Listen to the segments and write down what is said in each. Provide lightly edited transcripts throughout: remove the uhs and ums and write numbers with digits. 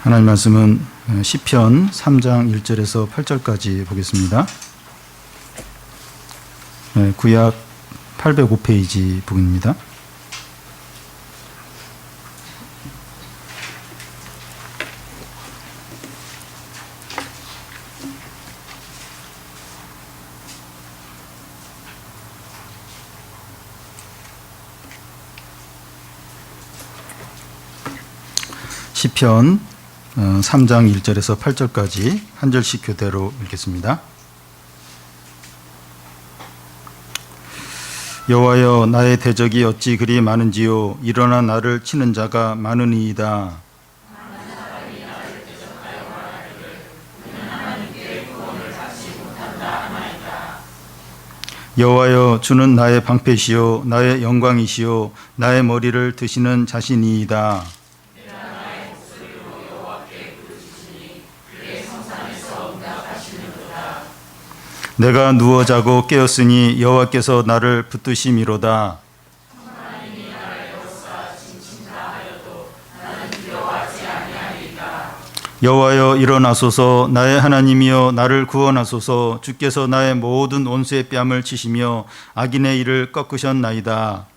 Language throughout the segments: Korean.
하나님 말씀은 시편 3장 1절에서 8절까지 보겠습니다. 구약 805페이지 북입니다. 시편 3장 1절에서 8절까지 한 절씩 교대로 읽겠습니다. 여호와여, 나의 대적이 어찌 그리 많은지요. 일어나 나를 치는 자가 많으니이다. 여호와여, 주는 나의 방패시요 나의 영광이시요 나의 머리를 드시는 자신이이다. 내가 누워 자고 깨었으니 여호와께서 나를 붙드심이로다. 여호와여, 일어나소서. 나의 하나님이여, 나를 구원하소서. 주께서 나의 모든 원수의 뺨을 치시며 악인의 일을 꺾으셨나이다.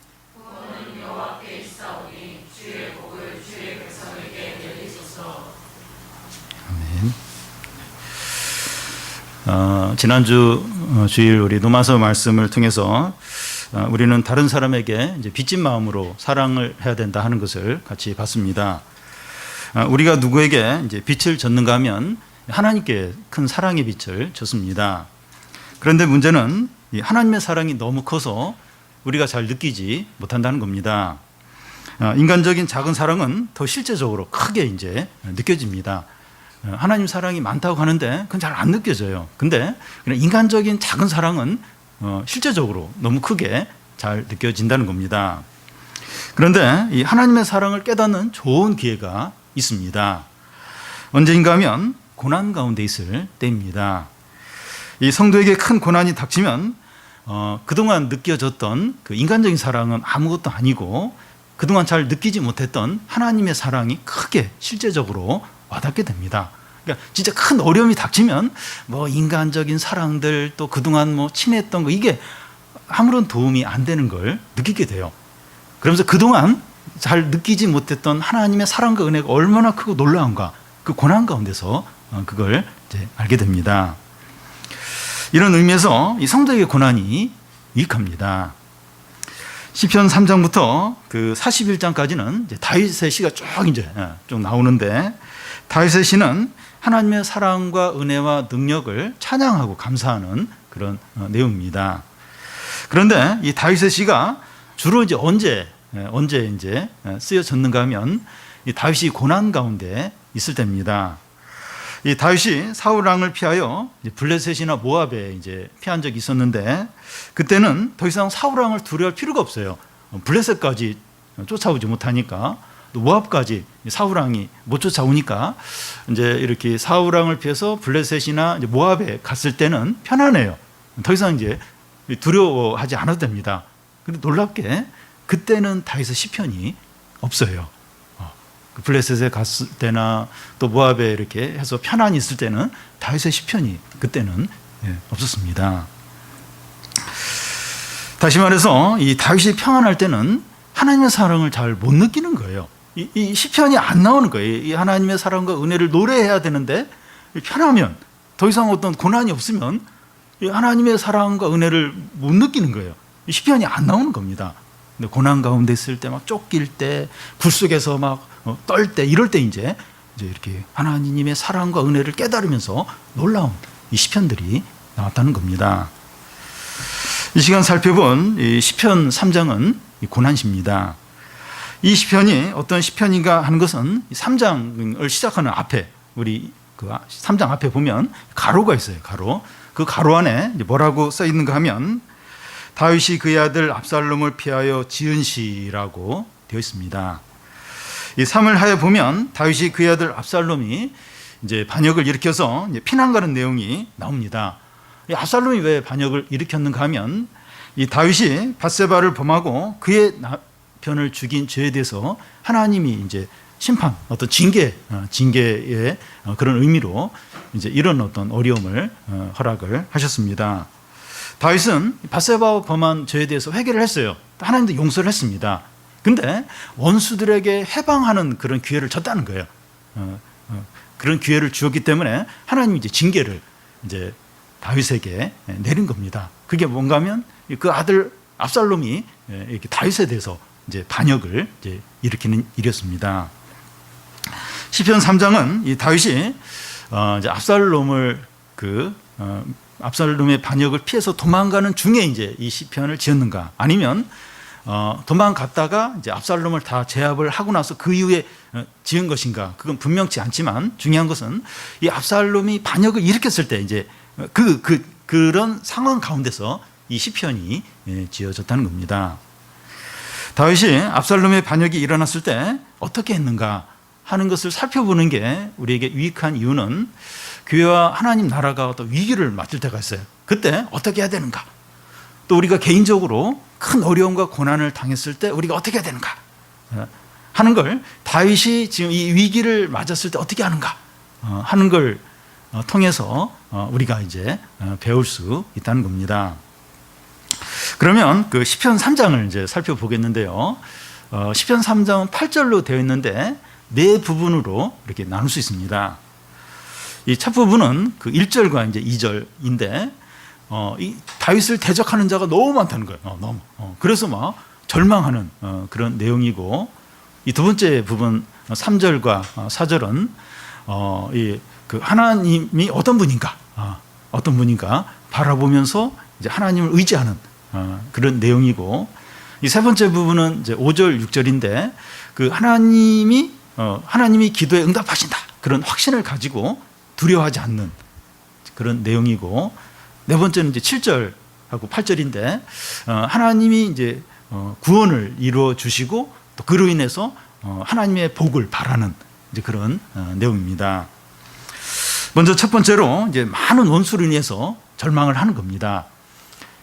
지난주 주일 우리 노마서 말씀을 통해서 우리는 다른 사람에게 이제 빚진 마음으로 사랑을 해야 된다 하는 것을 같이 봤습니다. 우리가 누구에게 이제 빚을 졌는가 하면 하나님께 큰 사랑의 빚을 졌습니다. 그런데 문제는 이 하나님의 사랑이 너무 커서 우리가 잘 느끼지 못한다는 겁니다. 인간적인 작은 사랑은 더 실제적으로 크게 이제 느껴집니다. 하나님 사랑이 많다고 하는데 그건 잘 안 느껴져요. 근데 인간적인 작은 사랑은 실제적으로 너무 크게 잘 느껴진다는 겁니다. 그런데 이 하나님의 사랑을 깨닫는 좋은 기회가 있습니다. 언제인가 하면 고난 가운데 있을 때입니다. 이 성도에게 큰 고난이 닥치면 그동안 느껴졌던 그 인간적인 사랑은 아무것도 아니고 그동안 잘 느끼지 못했던 하나님의 사랑이 크게 실제적으로 와닿게 됩니다. 그러니까 진짜 큰 어려움이 닥치면 뭐 인간적인 사랑들 또 그동안 뭐 친했던 거 이게 아무런 도움이 안 되는 걸 느끼게 돼요. 그러면서 그동안 잘 느끼지 못했던 하나님의 사랑과 은혜가 얼마나 크고 놀라운가 그 고난 가운데서 그걸 이제 알게 됩니다. 이런 의미에서 이 성도에게 고난이 유익합니다. 시편 3장부터 그 41장까지는 이제 다윗의 시가 쭉 나오는데 다윗의 시는 하나님의 사랑과 은혜와 능력을 찬양하고 감사하는 그런 내용입니다. 그런데 이 다윗의 시가 주로 이제 언제 이제 쓰여졌는가 하면 이 다윗이 고난 가운데 있을 때입니다. 이 다윗이 사울 왕을 피하여 블레셋이나 모압에 이제 피한 적이 있었는데 그때는 더 이상 사울 왕을 두려워할 필요가 없어요. 블레셋까지 쫓아오지 못하니까 또 모압까지 사울 왕이 못 쫓아오니까 이제 이렇게 사울 왕을 피해서 블레셋이나 이제 모압에 갔을 때는 편안해요. 더 이상 이제 두려워하지 않아도 됩니다. 그런데 놀랍게 그때는 다윗의 시편이 없어요. 블레셋에 갔을 때나 또 모압에 이렇게 해서 편안히 있을 때는 다윗의 시편이 그때는 없었습니다. 다시 말해서 이 다윗이 평안할 때는 하나님의 사랑을 잘 못 느끼는 거예요. 이 시편이 안 나오는 거예요. 이 하나님의 사랑과 은혜를 노래해야 되는데 편하면 더 이상 어떤 고난이 없으면 이 하나님의 사랑과 은혜를 못 느끼는 거예요. 이 시편이 안 나오는 겁니다. 근데 고난 가운데 있을 때 막 쫓길 때 굴 속에서 막 떨 때 이럴 때 이제 이렇게 하나님의 사랑과 은혜를 깨달으면서 놀라운 이 시편들이 나왔다는 겁니다. 이 시간 살펴본 이 시편 3장은 이 고난시입니다. 이 시편이 어떤 시편인가 하는 것은 3장을 시작하는 앞에 우리 그 3장 앞에 보면 가로가 있어요. 가로. 그 가로 안에 뭐라고 써 있는가 하면 다윗이 그의 아들 압살롬을 피하여 지은 시라고 되어 있습니다. 이 3을 하에 보면 다윗이 그의 아들 압살롬이 이제 반역을 일으켜서 이제 피난 가는 내용이 나옵니다. 이 압살롬이 왜 반역을 일으켰는가 하면 이 다윗이 밧세바를 범하고 그의 남편을 죽인 죄에 대해서 하나님이 이제 심판, 어떤 징계의 그런 의미로 이제 이런 어떤 어려움을 허락을 하셨습니다. 다윗은 밧세바와 범한 죄에 대해서 회개를 했어요. 하나님도 용서를 했습니다. 근데 원수들에게 해방하는 그런 기회를 줬다는 거예요. 그런 기회를 주었기 때문에 하나님이 이제 징계를 이제 다윗에게 내린 겁니다. 그게 뭔가 하면 그 아들 압살롬이 이렇게 다윗에 대해서 이제 반역을 이제 일으키는 일이었습니다. 시편 3장은 이 다윗이 이제 압살롬의 반역을 피해서 도망가는 중에 이제 이 시편을 지었는가, 아니면 도망갔다가 이제 압살롬을 다 제압을 하고 나서 그 이후에 지은 것인가, 그건 분명치 않지만 중요한 것은 이 압살롬이 반역을 일으켰을 때 이제 그런 상황 가운데서 이 시편이 지어졌다는 겁니다. 다윗이 압살롬의 반역이 일어났을 때 어떻게 했는가 하는 것을 살펴보는 게 우리에게 유익한 이유는 교회와 하나님 나라가 어떤 위기를 맞을 때가 있어요. 그때 어떻게 해야 되는가, 또 우리가 개인적으로 큰 어려움과 고난을 당했을 때 우리가 어떻게 해야 되는가 하는 걸 다윗이 지금 이 위기를 맞았을 때 어떻게 하는가 하는 걸 통해서 우리가 이제 배울 수 있다는 겁니다. 그러면 그 시편 3장을 이제 살펴보겠는데요. 시편 3장은 8절로 되어 있는데 네 부분으로 이렇게 나눌 수 있습니다. 이 첫 부분은 그 1절과 이제 2절인데 이 다윗을 대적하는 자가 너무 많다는 거예요. 그래서 막 절망하는 그런 내용이고, 이 두 번째 부분 3절과 4절은 그 하나님이 어떤 분인가 바라보면서 이제 하나님을 의지하는 그런 내용이고, 이 세 번째 부분은 이제 5절 6절인데 그 하나님이 기도에 응답하신다, 그런 확신을 가지고 두려워하지 않는 그런 내용이고, 네 번째는 이제 7절하고 8절인데 하나님이 이제 구원을 이루어 주시고 또 그로 인해서 하나님의 복을 바라는 이제 그런 내용입니다. 먼저 첫 번째로 이제 많은 원수로 인해서 절망을 하는 겁니다.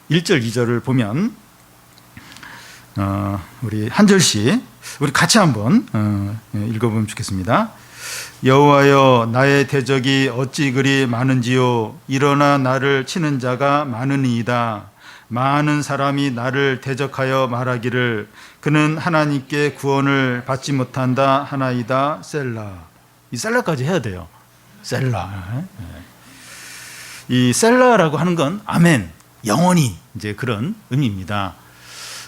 1절, 2절을 보면 우리 한 절씩 우리 같이 한번 읽어보면 좋겠습니다. 여호와여, 나의 대적이 어찌 그리 많은지요. 일어나 나를 치는 자가 많으니이다. 많은 사람이 나를 대적하여 말하기를 그는 하나님께 구원을 받지 못한다 하나이다. 셀라. 이 셀라까지 해야 돼요. 셀라. 이 셀라라고 하는 건 아멘, 영원히, 이제 그런 의미입니다.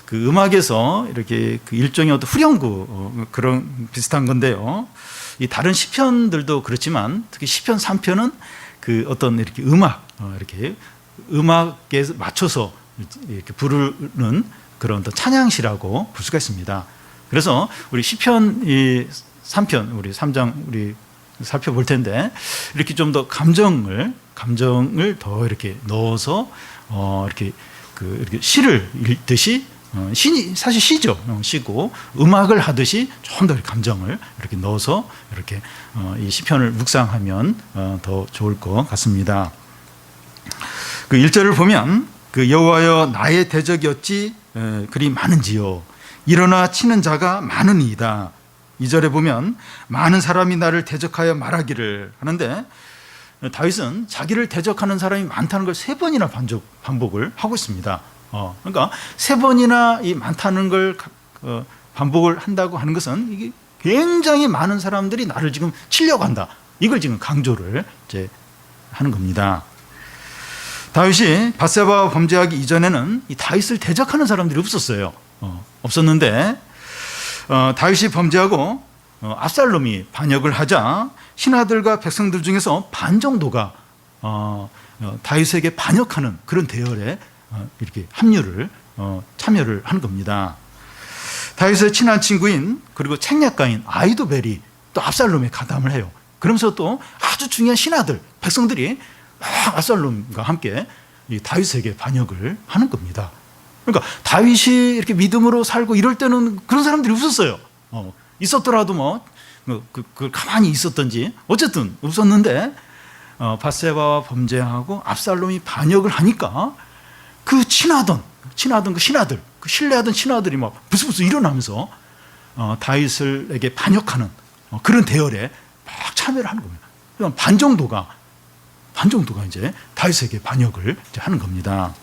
그 음악에서 이렇게 그 일종의 어떤 후렴구 그런 비슷한 건데요. 이 다른 시편들도 그렇지만 특히 시편 3편은 그 어떤 이렇게 이렇게 음악에 맞춰서 이렇게 부르는 그런 어떤 찬양시라고 볼 수가 있습니다. 그래서 우리 시편 3편 우리 3장 우리 살펴볼 텐데 이렇게 좀 더 감정을 더 이렇게 넣어서 이렇게 시를 읽듯이 사실 시죠. 시고 음악을 하듯이 좀 더 감정을 이렇게 넣어서 이렇게 이 시편을 묵상하면 더 좋을 것 같습니다. 그 1절을 보면 그 여호와여, 나의 대적이 어찌 그리 많은지요. 일어나 치는 자가 많으니이다. 2절에 보면 많은 사람이 나를 대적하여 말하기를 하는데, 다윗은 자기를 대적하는 사람이 많다는 걸 3번이나 반복을 하고 있습니다. 그러니까 3번이나 이 많다는 걸 반복을 한다고 하는 것은 이게 굉장히 많은 사람들이 나를 지금 치려고 한다, 이걸 지금 강조를 이제 하는 겁니다. 다윗이 밧세바와 범죄하기 이전에는 이 다윗을 대적하는 사람들이 없었어요. 없었는데 다윗이 범죄하고 압살롬이 반역을 하자 신하들과 백성들 중에서 반 정도가 다윗에게 반역하는 그런 대열에 이렇게 참여를 하는 겁니다. 다윗의 친한 친구인 그리고 책략가인 아히도벨이 또 압살롬에 가담을 해요. 그러면서 또 아주 중요한 신하들, 백성들이 압살롬과 함께 이 다윗에게 반역을 하는 겁니다. 그러니까 다윗이 이렇게 믿음으로 살고 이럴 때는 그런 사람들이 없었어요. 있었더라도 그걸 가만히 있었던지 어쨌든 없었는데 밧세바와 범죄하고 압살롬이 반역을 하니까 그 친하던 그 신하들, 그 신뢰하던 신하들이 막 부스부스 일어나면서 다윗에게 반역하는 그런 대열에 막 참여를 하는 겁니다. 그럼 반 정도가 이제 다윗에게 반역을 이제 하는 겁니다.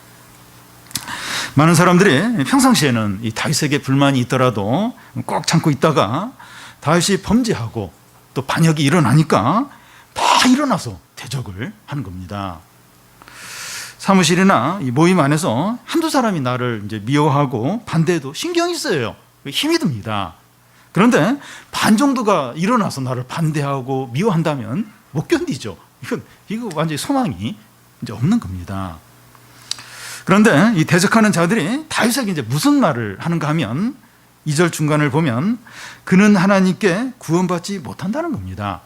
많은 사람들이 평상시에는 이 다윗에게 불만이 있더라도 꼭 참고 있다가 다윗이 범죄하고 또 반역이 일어나니까 다 일어나서 대적을 하는 겁니다. 사무실이나 이 모임 안에서 한두 사람이 나를 이제 미워하고 반대해도 신경이 쓰여요. 힘이 듭니다. 그런데 반 정도가 일어나서 나를 반대하고 미워한다면 못 견디죠. 이거 완전히 소망이 이제 없는 겁니다. 그런데 이 대적하는 자들이 다윗에게 이제 무슨 말을 하는가 하면 2절 중간을 보면 그는 하나님께 구원받지 못한다는 겁니다.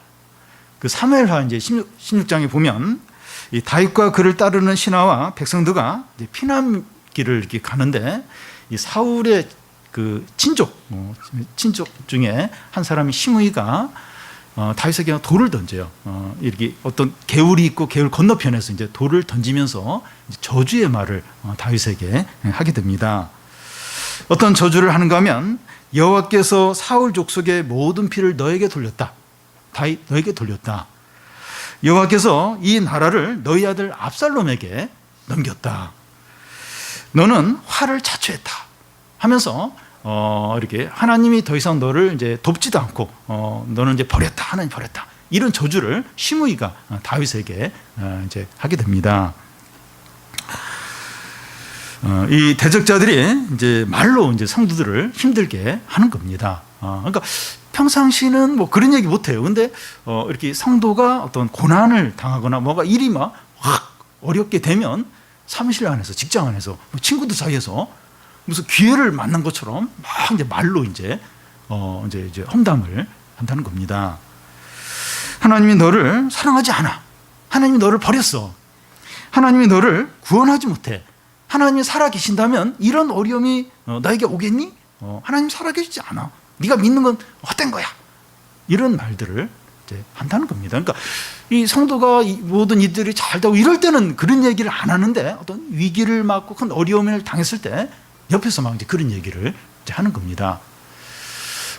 그 사무엘하 이제 16장에 보면 이 다윗과 그를 따르는 신하와 백성들과 이제 피난길을 이렇게 가는데 이 사울의 그 친족 중에 한 사람이 시므이가 다윗에게 돌을 던져요. 이렇게 어떤 개울이 있고 개울 건너편에서 이제 돌을 던지면서 이제 저주의 말을 다윗에게 하게 됩니다. 어떤 저주를 하는가 하면 여호와께서 사울 족속의 모든 피를 너에게 돌렸다. 다윗 너에게 돌렸다. 여호와께서 이 나라를 너희 아들 압살롬에게 넘겼다. 너는 화를 자초했다. 하면서 이렇게 하나님이 더 이상 너를 이제 돕지도 않고 너는 이제 버렸다. 하나님 버렸다. 이런 저주를 시므이가 다윗에게 이제 하게 됩니다. 이 대적자들이 이제 말로 이제 성도들을 힘들게 하는 겁니다. 그러니까 평상시는 뭐 그런 얘기 못 해요. 근데 이렇게 성도가 어떤 고난을 당하거나 뭐가 일이 막 확 어렵게 되면 사무실 안에서, 직장 안에서, 친구들 사이에서 무슨 기회를 만난 것처럼 막 이제 말로 이제 험담을 한다는 겁니다. 하나님이 너를 사랑하지 않아. 하나님이 너를 버렸어. 하나님이 너를 구원하지 못해. 하나님이 살아계신다면 이런 어려움이 너에게 오겠니? 하나님 살아계시지 않아. 네가 믿는 건 헛된 거야. 이런 말들을 이제 한다는 겁니다. 그러니까 이 성도가 모든 이들이 잘 되고 이럴 때는 그런 얘기를 안 하는데 어떤 위기를 맞고 큰 어려움을 당했을 때 옆에서 막 이제 그런 얘기를 이제 하는 겁니다.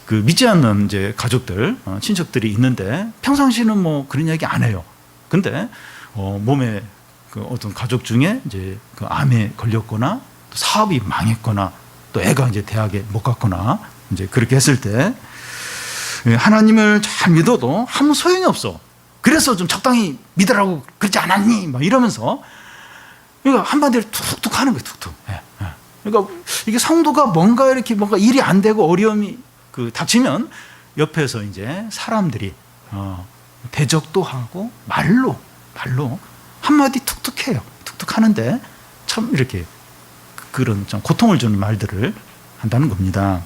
그 믿지 않는 이제 가족들, 친척들이 있는데 평상시는 뭐 그런 얘기 안 해요. 근데 몸에 그 어떤 가족 중에 이제 그 암에 걸렸거나 또 사업이 망했거나 또 애가 이제 대학에 못 갔거나 이제 그렇게 했을 때 하나님을 잘 믿어도 아무 소용이 없어. 그래서 좀 적당히 믿으라고 그러지 않았니? 막 이러면서 그러니까 한마디로 툭툭 하는 거예요. 툭툭. 그러니까 이게 성도가 뭔가 일이 안 되고 어려움이 그 닥치면 옆에서 이제 사람들이 대적도 하고 말로 한마디 툭툭 해요. 툭툭 하는데 참 이렇게 그런 좀 고통을 주는 말들을 한다는 겁니다.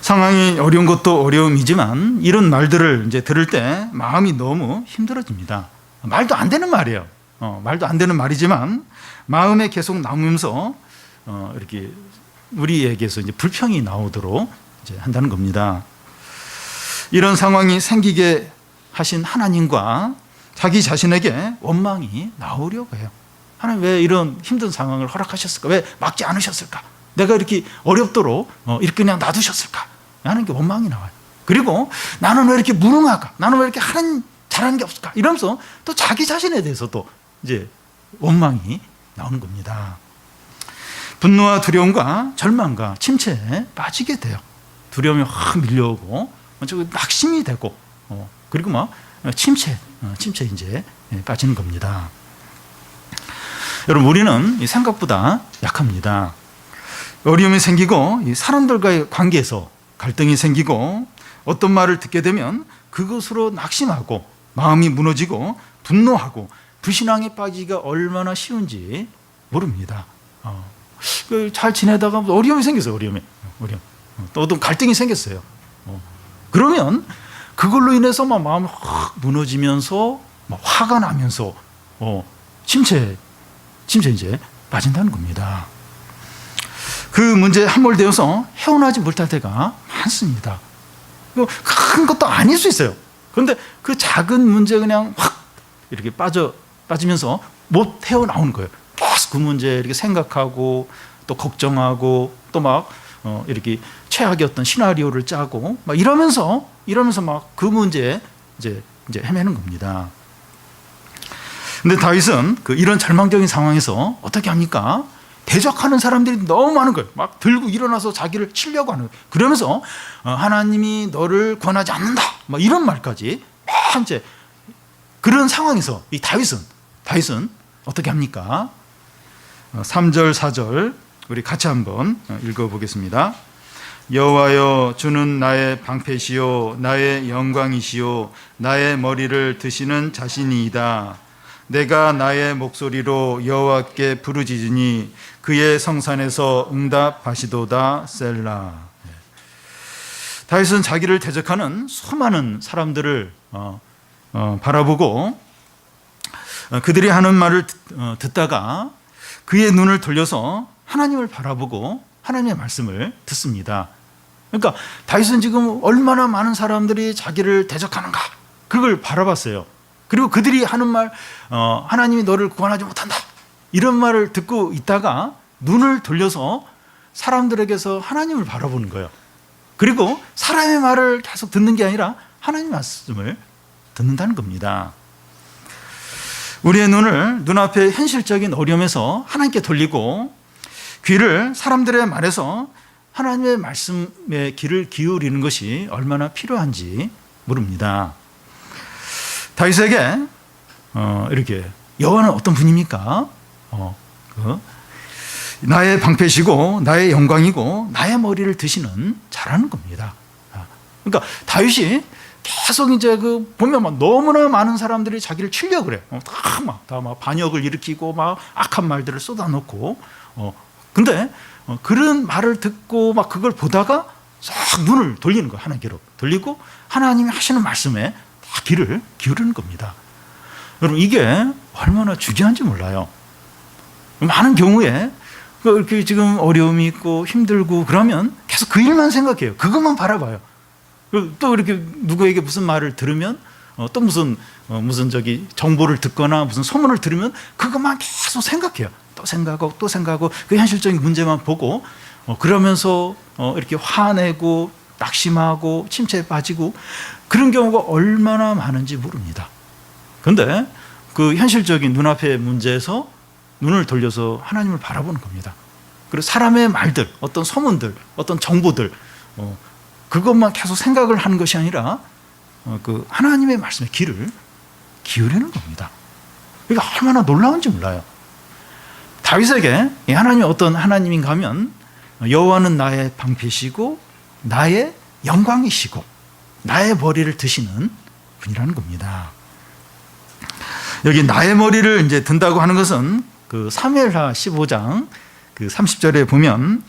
상황이 어려운 것도 어려움이지만 이런 말들을 이제 들을 때 마음이 너무 힘들어집니다. 말도 안 되는 말이에요. 말도 안 되는 말이지만 마음에 계속 남으면서 이렇게 우리에게서 이제 불평이 나오도록 이제 한다는 겁니다. 이런 상황이 생기게 하신 하나님과 자기 자신에게 원망이 나오려고 해요. 하나님 왜 이런 힘든 상황을 허락하셨을까? 왜 막지 않으셨을까? 내가 이렇게 어렵도록 이렇게 그냥 놔두셨을까? 하는 게 원망이 나와요. 그리고 나는 왜 이렇게 무능할까? 나는 왜 이렇게 잘하는 게 없을까? 이러면서 또 자기 자신에 대해서도 이제 원망이 나오는 겁니다. 분노와 두려움과 절망과 침체에 빠지게 돼요. 두려움이 확 밀려오고 낙심이 되고 그리고 막 침체 이제 빠지는 겁니다. 여러분 우리는 생각보다 약합니다. 어려움이 생기고 사람들과의 관계에서 갈등이 생기고 어떤 말을 듣게 되면 그것으로 낙심하고 마음이 무너지고 분노하고 불신앙에 빠지기가 얼마나 쉬운지 모릅니다. 잘 지내다가 어려움이 생겼어요. 어려움. 또 어떤 갈등이 생겼어요. 그러면 그걸로 인해서 막 마음이 확 무너지면서 막 화가 나면서 침체 이제 빠진다는 겁니다. 그 문제에 함몰되어서 헤어나지 못할 때가 많습니다. 큰 것도 아닐 수 있어요. 그런데 그 작은 문제 그냥 확 이렇게 빠지면서 못 헤어나오는 거예요. 계속 그 문제 이렇게 생각하고 또 걱정하고 또 막 이렇게 최악의 어떤 시나리오를 짜고 막 이러면서 막 그 문제에 이제 헤매는 겁니다. 근데 다윗은 이런 절망적인 상황에서 어떻게 합니까? 대적하는 사람들이 너무 많은 거예요. 막 들고 일어나서 자기를 치려고 하는 거예요. 그러면서 하나님이 너를 구원하지 않는다, 막 이런 말까지 막 이제 그런 상황에서 이 다윗은 어떻게 합니까? 3절 4절 우리 같이 한번 읽어보겠습니다. 여호와여, 주는 나의 방패시요 나의 영광이시요 나의 머리를 드시는 자신이이다. 내가 나의 목소리로 여호와께 부르짖으니 그의 성산에서 응답하시도다. 셀라. 다윗은 자기를 대적하는 수많은 사람들을 바라보고 그들이 하는 말을 듣다가 그의 눈을 돌려서 하나님을 바라보고 하나님의 말씀을 듣습니다. 그러니까 다윗은 지금 얼마나 많은 사람들이 자기를 대적하는가, 그걸 바라봤어요. 그리고 그들이 하는 말, 하나님이 너를 구원하지 못한다, 이런 말을 듣고 있다가 눈을 돌려서 사람들에게서 하나님을 바라보는 거예요. 그리고 사람의 말을 계속 듣는 게 아니라 하나님의 말씀을 듣는다는 겁니다. 우리의 눈을 눈앞의 현실적인 어려움에서 하나님께 돌리고 귀를 사람들의 말에서 하나님의 말씀에 귀를 기울이는 것이 얼마나 필요한지 모릅니다. 다윗에게 이렇게 여호와는 어떤 분입니까? 나의 방패시고 나의 영광이고 나의 머리를 드시는 자라는 겁니다. 그러니까 다윗이 계속 이제 보면 막 너무나 많은 사람들이 자기를 치려고 그래. 다 막 반역을 일으키고 막 악한 말들을 쏟아놓고. 근데 그런 말을 듣고 막 그걸 보다가 싹 눈을 돌리는 거예요. 하나님께로 돌리고 하나님이 하시는 말씀에 다 귀를 기울이는 겁니다. 여러분, 이게 얼마나 중요한지 몰라요. 많은 경우에 이렇게 지금 어려움이 있고 힘들고 그러면 계속 그 일만 생각해요. 그것만 바라봐요. 또 이렇게 누구에게 무슨 말을 들으면 또 무슨 정보를 듣거나 무슨 소문을 들으면 그것만 계속 생각해요. 또 생각하고 그 현실적인 문제만 보고 그러면서 이렇게 화내고 낙심하고 침체에 빠지고 그런 경우가 얼마나 많은지 모릅니다. 그런데 그 현실적인 눈앞의 문제에서 눈을 돌려서 하나님을 바라보는 겁니다. 그리고 사람의 말들, 어떤 소문들, 어떤 정보들, 그것만 계속 생각을 하는 것이 아니라 그 하나님의 말씀에 귀를 기울이는 겁니다. 이게 얼마나 놀라운지 몰라요. 다윗에게 하나님이 어떤 하나님인가 하면 여호와는 나의 방패시고 나의 영광이시고 나의 머리를 드시는 분이라는 겁니다. 여기 나의 머리를 이제 든다고 하는 것은 그 사무엘하 15장 그 30절에 보면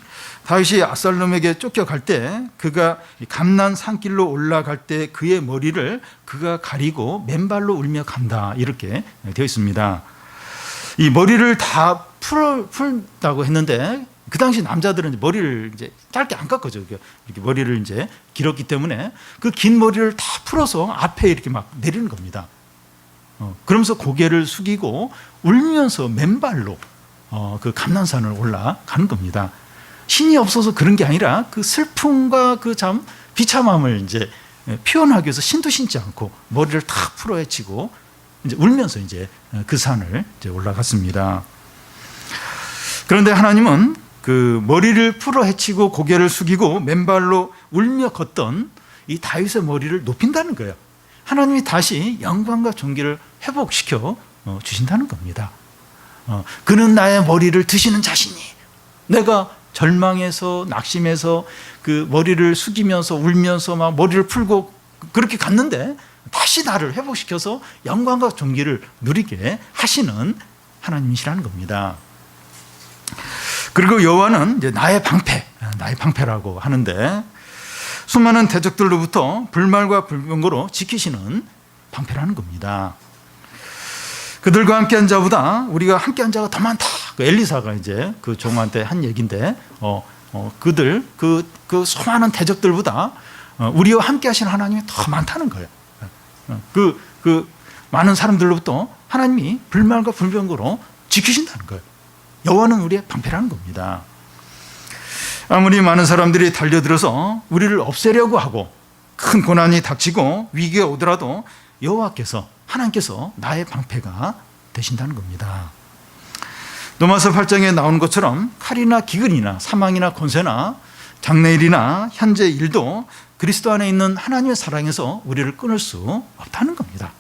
다윗이 압살롬에게 쫓겨갈 때 그가 감난 산길로 올라갈 때 그의 머리를 그가 가리고 맨발로 울며 간다, 이렇게 되어 있습니다. 이 머리를 다 풀다고 했는데 그 당시 남자들은 머리를 이제 짧게 안 깎아죠. 이렇게 머리를 이제 길었기 때문에 그 긴 머리를 다 풀어서 앞에 이렇게 막 내리는 겁니다. 그러면서 고개를 숙이고 울면서 맨발로 그 감난산을 올라가는 겁니다. 신이 없어서 그런 게 아니라 그 슬픔과 그 참 비참함을 이제 표현하기 위해서 신도 신지 않고 머리를 탁 풀어 헤치고 이제 울면서 이제 그 산을 이제 올라갔습니다. 그런데 하나님은 그 머리를 풀어 헤치고 고개를 숙이고 맨발로 울며 걷던 이 다윗의 머리를 높인다는 거예요. 하나님이 다시 영광과 존귀를 회복시켜 주신다는 겁니다. 그는 나의 머리를 드시는 자신이, 내가 절망해서 낙심해서 그 머리를 숙이면서 울면서 막 머리를 풀고 그렇게 갔는데 다시 나를 회복시켜서 영광과 존귀를 누리게 하시는 하나님이시라는 겁니다. 그리고 여호와는 이제 나의 방패라고 하는데 수많은 대적들로부터 불말과 불병거로 지키시는 방패라는 겁니다. 그들과 함께한 자보다 우리가 함께한 자가 더 많다. 그 엘리사가 이제 그 종한테 한 얘기인데, 그들 그 수많은 대적들보다 우리와 함께하신 하나님이 더 많다는 거예요. 그 많은 사람들로부터 하나님이 불말과 불병거로 지키신다는 거예요. 여호와는 우리의 방패라는 겁니다. 아무리 많은 사람들이 달려들어서 우리를 없애려고 하고 큰 고난이 닥치고 위기가 오더라도 여호와께서, 하나님께서 나의 방패가 되신다는 겁니다. 로마서 8장에 나오는 것처럼 칼이나 기근이나 사망이나 권세나 장래일이나 현재 일도 그리스도 안에 있는 하나님의 사랑에서 우리를 끊을 수 없다는 겁니다.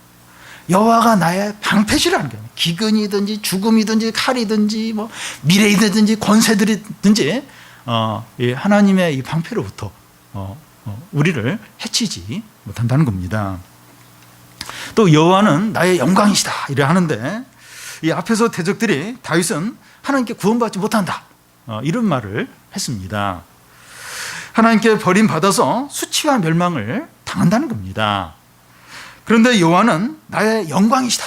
여호와가 나의 방패시라는 거예요. 기근이든지 죽음이든지 칼이든지 뭐 미래이든지 권세들이든지 하나님의 이 방패로부터 우리를 해치지 못한다는 겁니다. 또 여호와는 나의 영광이시다 이래 하는데, 이 앞에서 대적들이 다윗은 하나님께 구원받지 못한다 이런 말을 했습니다. 하나님께 버림받아서 수치와 멸망을 당한다는 겁니다. 그런데 여호와는 나의 영광이시다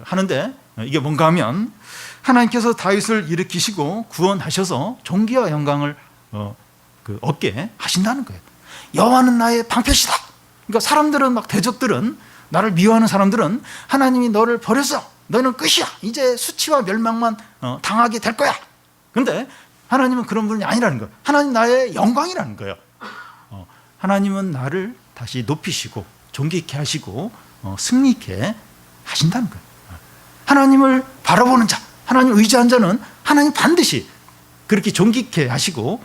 하는데, 이게 뭔가 하면 하나님께서 다윗을 일으키시고 구원하셔서 존귀와 영광을 얻게 하신다는 거예요. 여호와는 나의 방패시다. 그러니까 사람들은, 막 대적들은, 나를 미워하는 사람들은 하나님이 너를 버렸어, 너는 끝이야, 이제 수치와 멸망만 당하게 될 거야. 그런데 하나님은 그런 분이 아니라는 거예요. 하나님 나의 영광이라는 거예요. 하나님은 나를 다시 높이시고 존귀케 하시고 승리케 하신다는 거예요. 하나님을 바라보는 자, 하나님 의지한 자는 하나님 반드시 그렇게 존귀케 하시고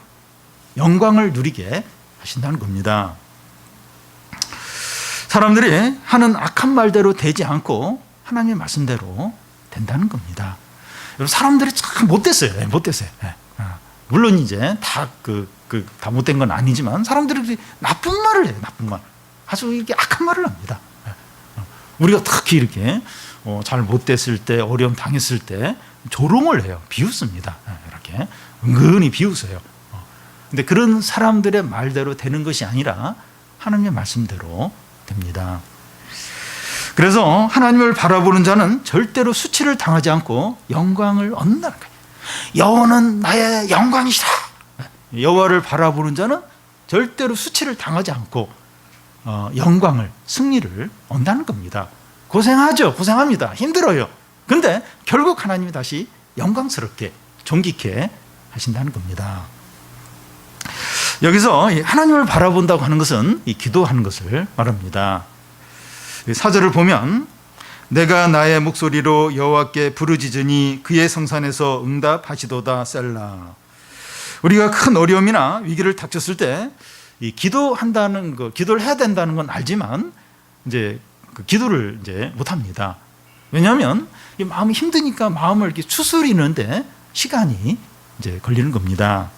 영광을 누리게 하신다는 겁니다. 사람들이 하는 악한 말대로 되지 않고 하나님의 말씀대로 된다는 겁니다. 여러분, 사람들이 참 못됐어요. 못됐어요. 물론 이제 다 다 못된 건 아니지만 사람들이 나쁜 말을 해요. 나쁜 말. 아주 이게 악한 말을 합니다. 우리가 특히 이렇게 잘 못됐을 때, 어려움 당했을 때 조롱을 해요. 비웃습니다. 이렇게 은근히 비웃어요. 근데 그런 사람들의 말대로 되는 것이 아니라 하나님의 말씀대로 됩니다. 그래서 하나님을 바라보는 자는 절대로 수치를 당하지 않고 영광을 얻는다는 거예요. 여호와는 나의 영광이시다. 여호와를 바라보는 자는 절대로 수치를 당하지 않고 영광을, 승리를 얻는다는 겁니다. 고생하죠. 고생합니다. 힘들어요. 그런데 결국 하나님이 다시 영광스럽게 존귀케 하신다는 겁니다. 여기서 하나님을 바라본다고 하는 것은 이 기도하는 것을 말합니다. 4절을 보면 내가 나의 목소리로 여호와께 부르짖으니 그의 성산에서 응답하시도다 셀라. 우리가 큰 어려움이나 위기를 닥쳤을 때 이 기도한다는 거, 기도를 해야 된다는 건 알지만 이제 그 기도를 이제 못 합니다. 왜냐하면 이 마음이 힘드니까 마음을 이렇게 추스리는데 시간이 이제 걸리는 겁니다.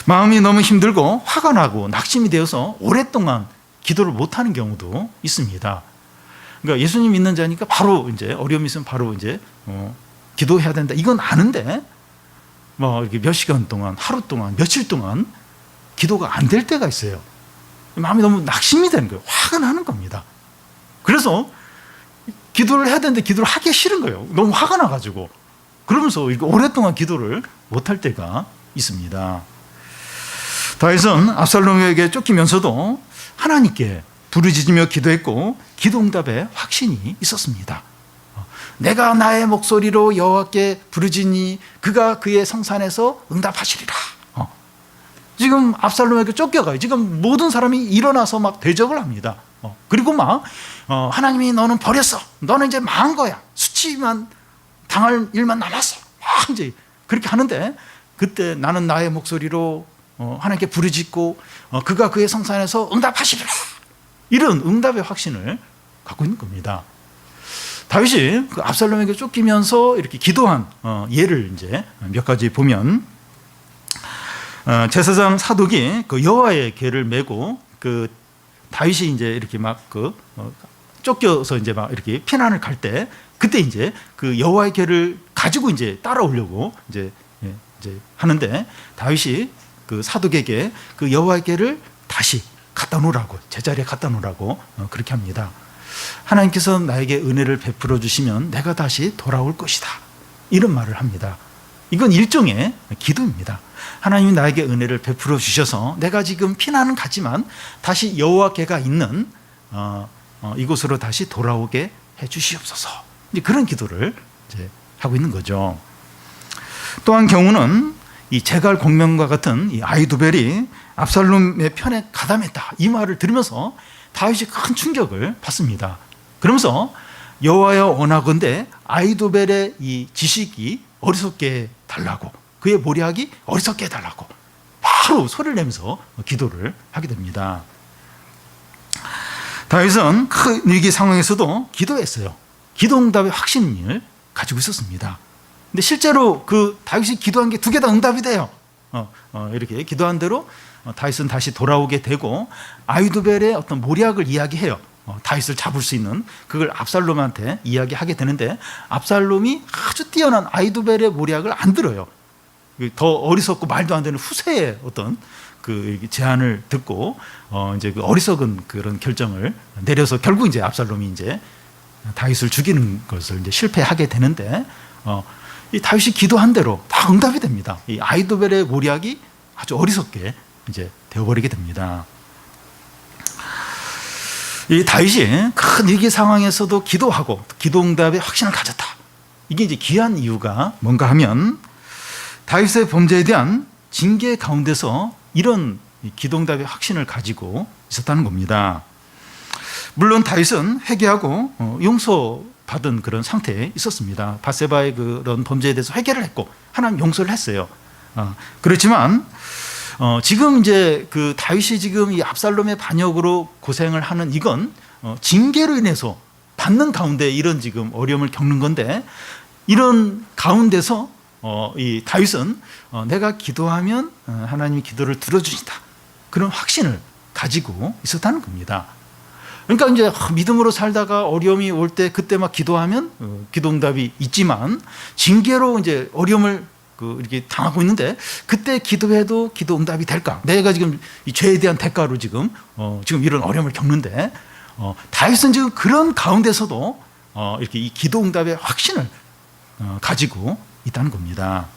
마음이 너무 힘들고 화가 나고 낙심이 되어서 오랫동안 기도를 못 하는 경우도 있습니다. 그러니까 예수님 믿는 자니까 바로 이제 어려움이 있으면 바로 이제 기도해야 된다. 이건 아는데 뭐 이렇게 몇 시간 동안, 하루 동안, 며칠 동안 기도가 안 될 때가 있어요. 마음이 너무 낙심이 되는 거예요. 화가 나는 겁니다. 그래서 기도를 해야 되는데 기도를 하기 싫은 거예요. 너무 화가 나가지고. 그러면서 이렇게 오랫동안 기도를 못 할 때가 있습니다. 다윗은 압살롬에게 쫓기면서도 하나님께 부르짖으며 기도했고 기도 응답에 확신이 있었습니다. 내가 나의 목소리로 여호와께 부르짖니 그가 그의 성산에서 응답하시리라. 지금 압살롬에게 쫓겨가요. 지금 모든 사람이 일어나서 막 대적을 합니다. 그리고 막 하나님이 너는 버렸어. 너는 이제 망한 거야. 수치만 당할 일만 남았어. 막 이제 그렇게 하는데 그때 나는 나의 목소리로 하나님께 부르짖고 그가 그의 성산에서 응답하시리라. 이런 응답의 확신을 갖고 있는 겁니다. 다윗이 그 압살롬에게 쫓기면서 이렇게 기도한 예를 이제 몇 가지 보면 제사장 사독이 그 여호와의 궤를 메고 그 다윗이 이제 이렇게 막 쫓겨서 이제 막 이렇게 피난을 갈 때 그때 이제 그 여호와의 궤를 가지고 이제 따라오려고 이제 하는데 다윗이 그 사독에게 그 여호와의 궤를 다시 갖다 놓으라고, 제자리에 갖다 놓으라고 그렇게 합니다. 하나님께서 나에게 은혜를 베풀어 주시면 내가 다시 돌아올 것이다. 이런 말을 합니다. 이건 일종의 기도입니다. 하나님이 나에게 은혜를 베풀어 주셔서 내가 지금 피난은 갔지만 다시 여호와께가 있는 이곳으로 다시 돌아오게 해 주시옵소서. 이제 그런 기도를 이제 하고 있는 거죠. 또 한 경우는 이 제갈 공명과 같은 이 아히도벨이 압살롬의 편에 가담했다, 이 말을 들으면서 다윗이 큰 충격을 받습니다. 그러면서 여호와여 원하건대 아히도벨의 이 지식이 어리석게 달라고, 그의 모략이 어리석게 해달라고 바로 소리를 내면서 기도를 하게 됩니다. 다윗은 큰 위기 상황에서도 기도했어요. 기도 응답의 확신을 가지고 있었습니다. 근데 실제로 그 다윗이 기도한 게 두 개 다 응답이 돼요. 이렇게 기도한 대로 다윗은 다시 돌아오게 되고 아히도벨의 어떤 모략을 이야기해요. 다윗을 잡을 수 있는 그걸 압살롬한테 이야기하게 되는데 압살롬이 아주 뛰어난 아히도벨의 모략을 안 들어요. 더 어리석고 말도 안 되는 후세의 어떤 그 제안을 듣고 이제 그 어리석은 그런 결정을 내려서 결국 이제 압살롬이 이제 다윗을 죽이는 것을 이제 실패하게 되는데 이 다윗이 기도한 대로 다 응답이 됩니다. 이 아히도벨의 모략이 아주 어리석게 이제 되어버리게 됩니다. 이 다윗이 큰 위기 상황에서도 기도하고 기도 응답의 확신을 가졌다. 이게 이제 귀한 이유가 뭔가 하면 다윗의 범죄에 대한 징계 가운데서 이런 기도 응답의 확신을 가지고 있었다는 겁니다. 물론 다윗은 회개하고 용서받은 그런 상태에 있었습니다. 밧세바의 그런 범죄에 대해서 회개를 했고 하나님 용서를 했어요. 그렇지만 지금 이제 그 다윗이 지금 이 압살롬의 반역으로 고생을 하는 이건 징계로 인해서 받는 가운데 이런 지금 어려움을 겪는 건데, 이런 가운데서 이 다윗은 내가 기도하면 하나님이 기도를 들어주신다, 그런 확신을 가지고 있었다는 겁니다. 그러니까 이제 믿음으로 살다가 어려움이 올 때 그때 막 기도하면 기도 응답이 있지만, 징계로 이제 어려움을 이렇게 당하고 있는데 그때 기도해도 기도 응답이 될까? 내가 지금 이 죄에 대한 대가로 지금 이런 어려움을 겪는데 다윗은 지금 그런 가운데서도 이렇게 이 기도 응답의 확신을 가지고 있다는 겁니다.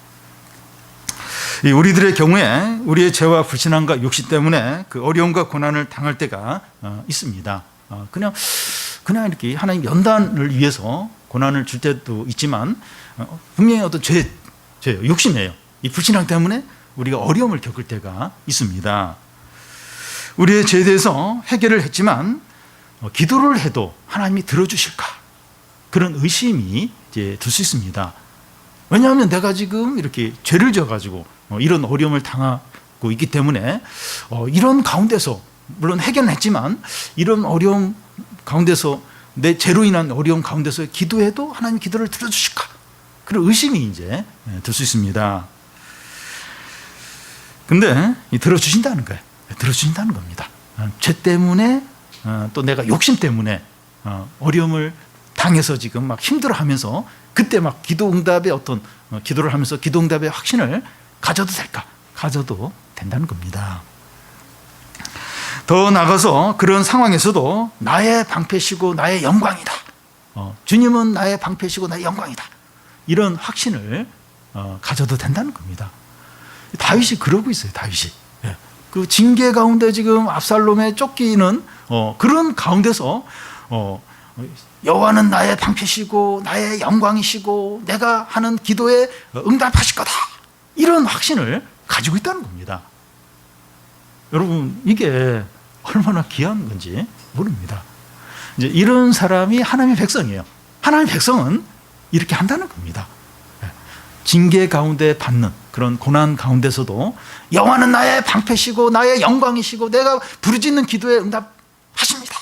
우리들의 경우에 우리의 죄와 불신함과 욕심 때문에 그 어려움과 고난을 당할 때가 있습니다. 그냥 이렇게 하나님 연단을 위해서 고난을 줄 때도 있지만 분명히 어떤 죄예요, 욕심이에요. 이 불신앙 때문에 우리가 어려움을 겪을 때가 있습니다. 우리의 죄에 대해서 회개를 했지만 기도를 해도 하나님이 들어주실까? 그런 의심이 이제 들 수 있습니다. 왜냐하면 내가 지금 이렇게 죄를 져가지고 이런 어려움을 당하고 있기 때문에 이런 가운데서 물론 회개는 했지만 이런 어려움 가운데서, 내 죄로 인한 어려움 가운데서 기도해도 하나님 기도를 들어주실까? 그런 의심이 이제 들 수 있습니다. 근데 들어주신다는 거예요. 들어주신다는 겁니다. 죄 때문에 또 내가 욕심 때문에 어려움을 당해서 지금 막 힘들어하면서 그때 막 기도 응답의 어떤 기도를 하면서 기도 응답의 확신을 가져도 될까? 가져도 된다는 겁니다. 더 나아가서 그런 상황에서도 나의 방패시고 나의 영광이다. 주님은 나의 방패시고 나의 영광이다. 이런 확신을 가져도 된다는 겁니다. 다윗이 그러고 있어요. 다윗이 그 징계 가운데 지금 압살롬에 쫓기는 그런 가운데서 여호와는 나의 방패시고 나의 영광이시고 내가 하는 기도에 응답하실 거다, 이런 확신을 가지고 있다는 겁니다. 여러분, 이게 얼마나 귀한 건지 모릅니다. 이제 이런 사람이 하나님의 백성이에요. 하나님의 백성은 이렇게 한다는 겁니다. 징계 가운데 받는 그런 고난 가운데서도 여호와는 나의 방패시고 나의 영광이시고 내가 부르짖는 기도에 응답하십니다,